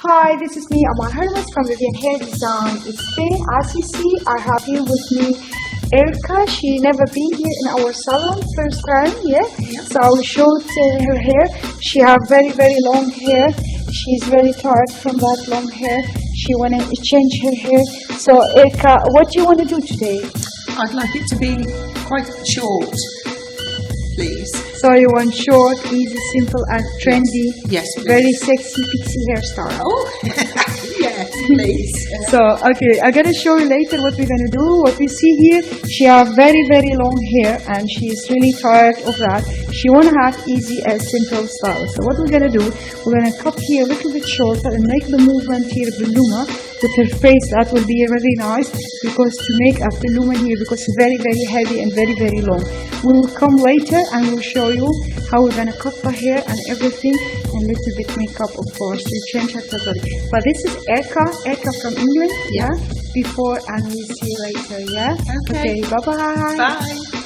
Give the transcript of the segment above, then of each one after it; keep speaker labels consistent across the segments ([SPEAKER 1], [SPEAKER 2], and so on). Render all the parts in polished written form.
[SPEAKER 1] Hi, this is me, Amal Hermuz from Vivyan Hair Design. Today, as you see, I have here with me Erica. She never been here in our salon, first time, yeah? So I will show her hair. She have very, very long hair. She's very tired from that long hair. She wanna change her hair. So Erica, what do you want to do today?
[SPEAKER 2] I'd like it to be quite short, please.
[SPEAKER 1] So you want short, easy, simple and trendy.
[SPEAKER 2] Yes, please.
[SPEAKER 1] Very sexy pixie hairstyle.
[SPEAKER 2] Oh, yes, please.
[SPEAKER 1] So, okay, I'm gonna show you later what we're gonna do. What we see here, she have very, very long hair and she's really tired of that. She wanna have easy and simple style. So what we're gonna do, we're gonna cut here a little bit shorter and make the movement here of the luma with her face. That will be really nice because to make a luma here because it's very, very heavy and very, very long. We will come later and we'll show you how we're gonna cut the hair and everything and a little bit makeup of course to change her totally. But this is Erica from England, yeah? Before and we'll see you later, yeah? Okay, bye-bye.
[SPEAKER 2] Bye.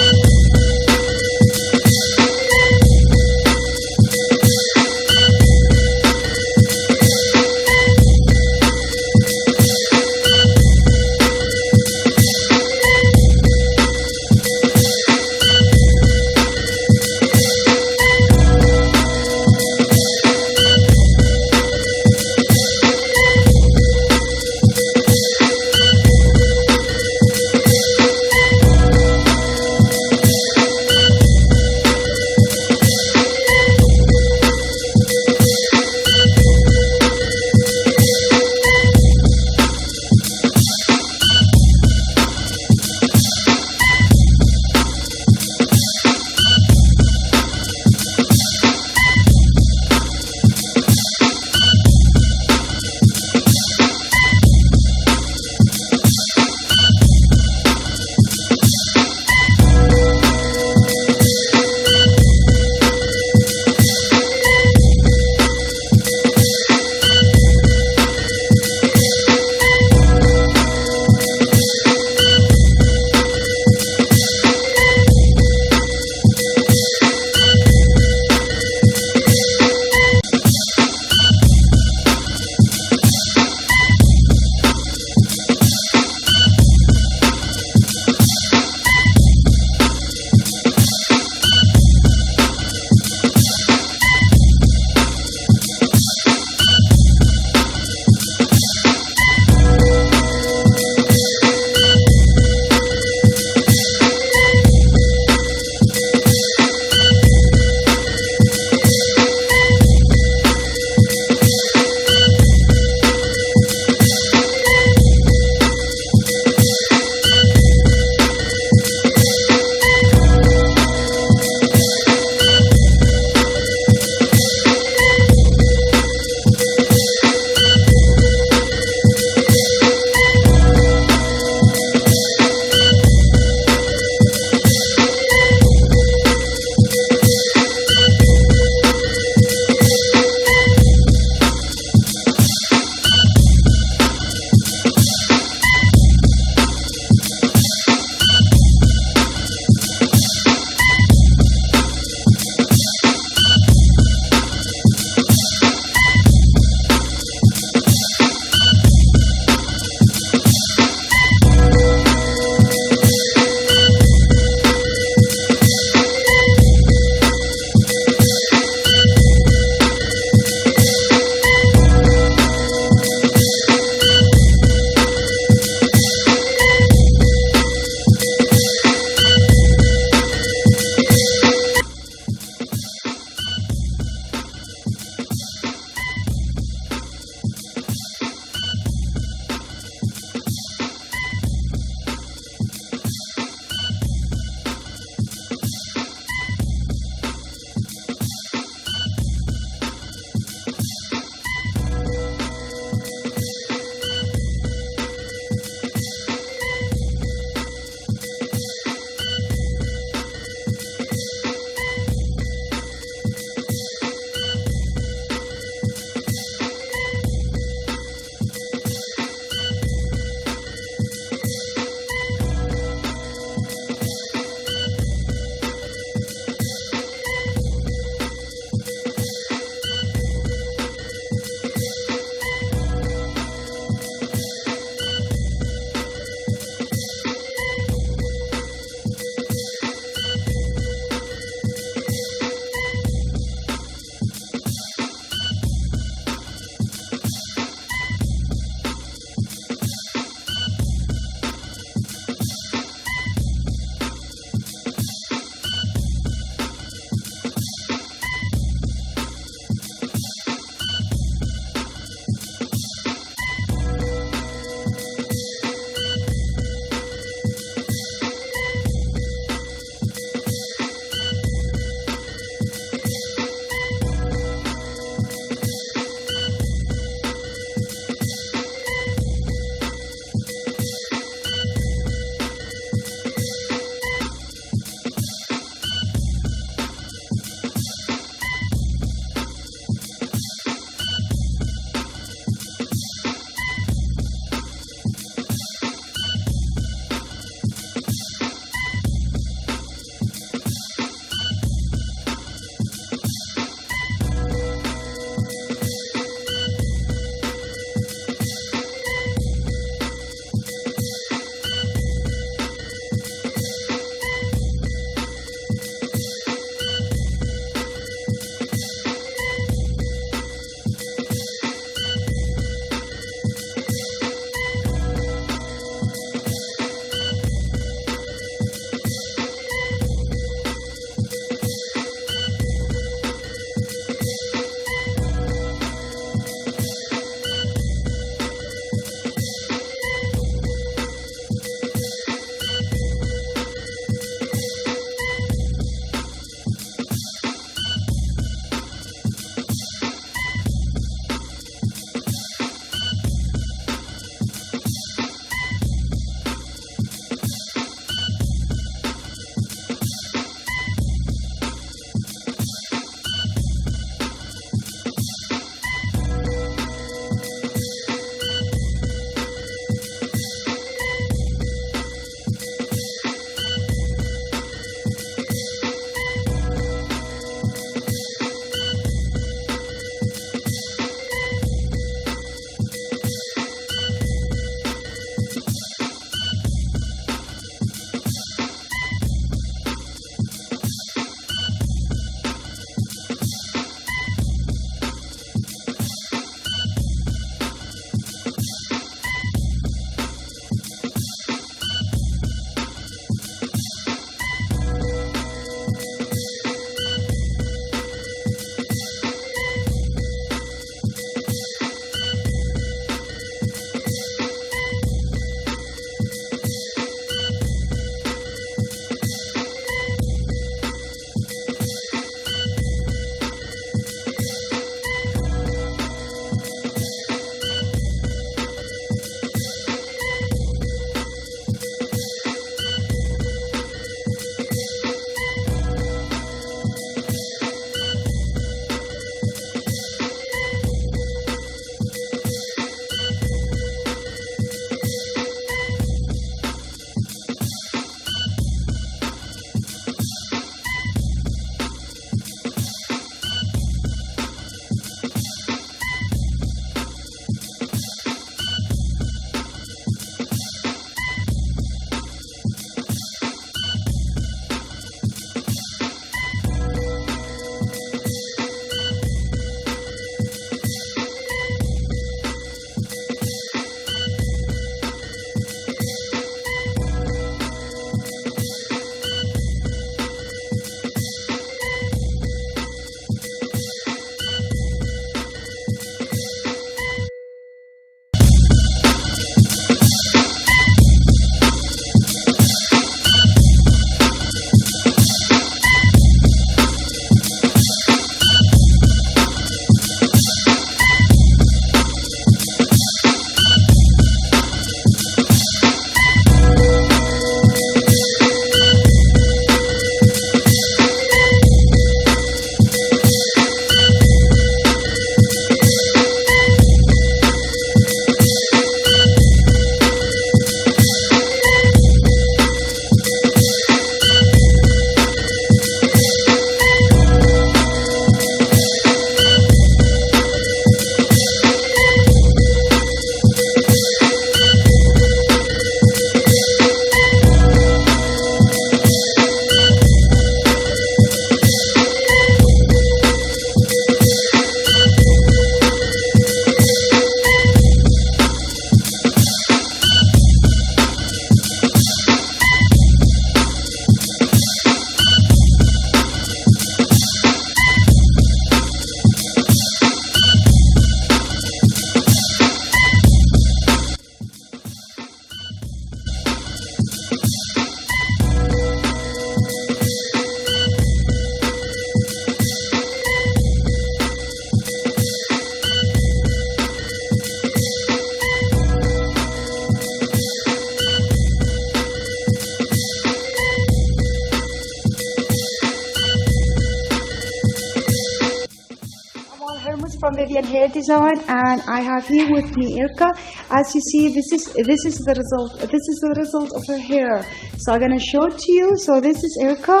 [SPEAKER 1] from Vivyan Hair Design, and I have here with me Irka. As you see, this is the result. This is the result of her hair. So I'm gonna show it to you. So this is Irka,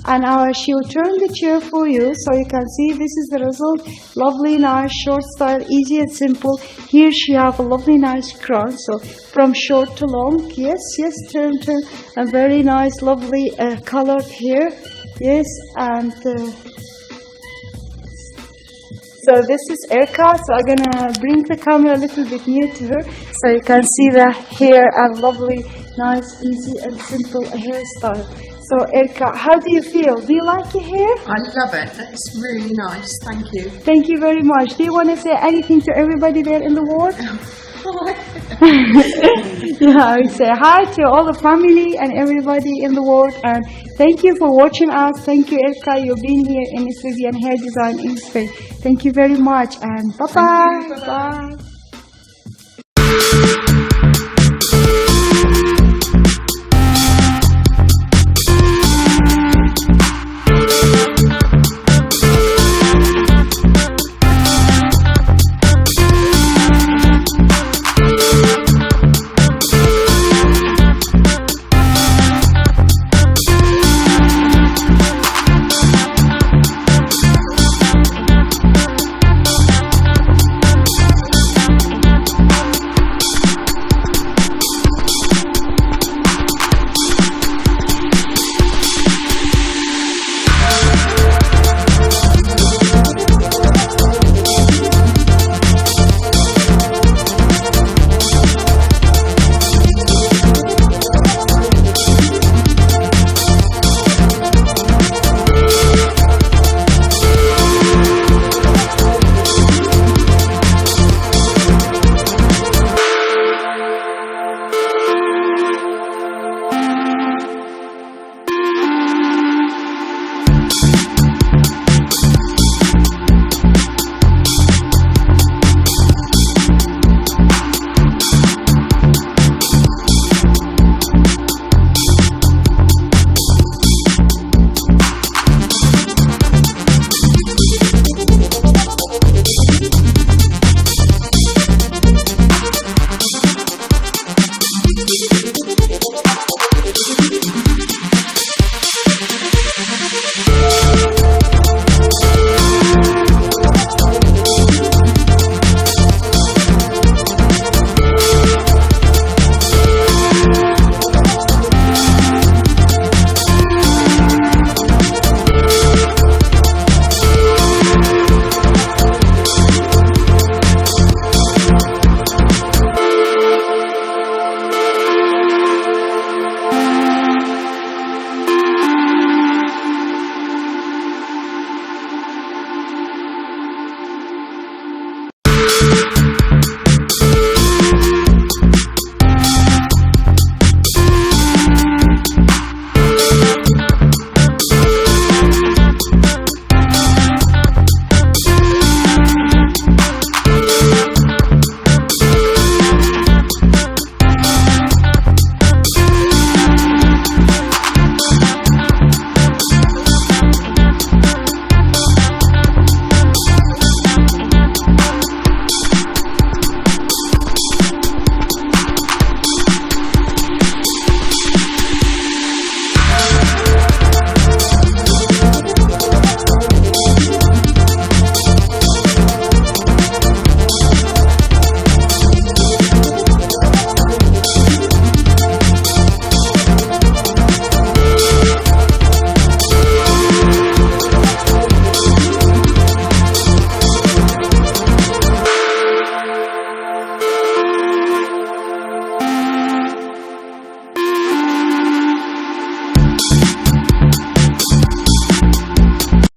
[SPEAKER 1] and she will turn the chair for you, so you can see this is the result. Lovely, nice, short style, easy and simple. Here she have a lovely, nice crown. So from short to long, yes, turn, and very nice, lovely colored hair. Yes, and so this is Irka. So I'm gonna bring the camera a little bit near to her, so you can see the hair and lovely, nice, easy and simple hairstyle. So Irka, how do you feel? Do you like your hair?
[SPEAKER 2] I love it. It's really nice. Thank you.
[SPEAKER 1] Thank you very much. Do you want to say anything to everybody there in the ward? Yeah, we say hi to all the family and everybody in the ward, and thank you for watching us. Thank you, Irka, you've been here in Miss Vivyan Hair Design in Spain. Thank you very much, and bye-bye.
[SPEAKER 2] Bye-bye.
[SPEAKER 1] Bye.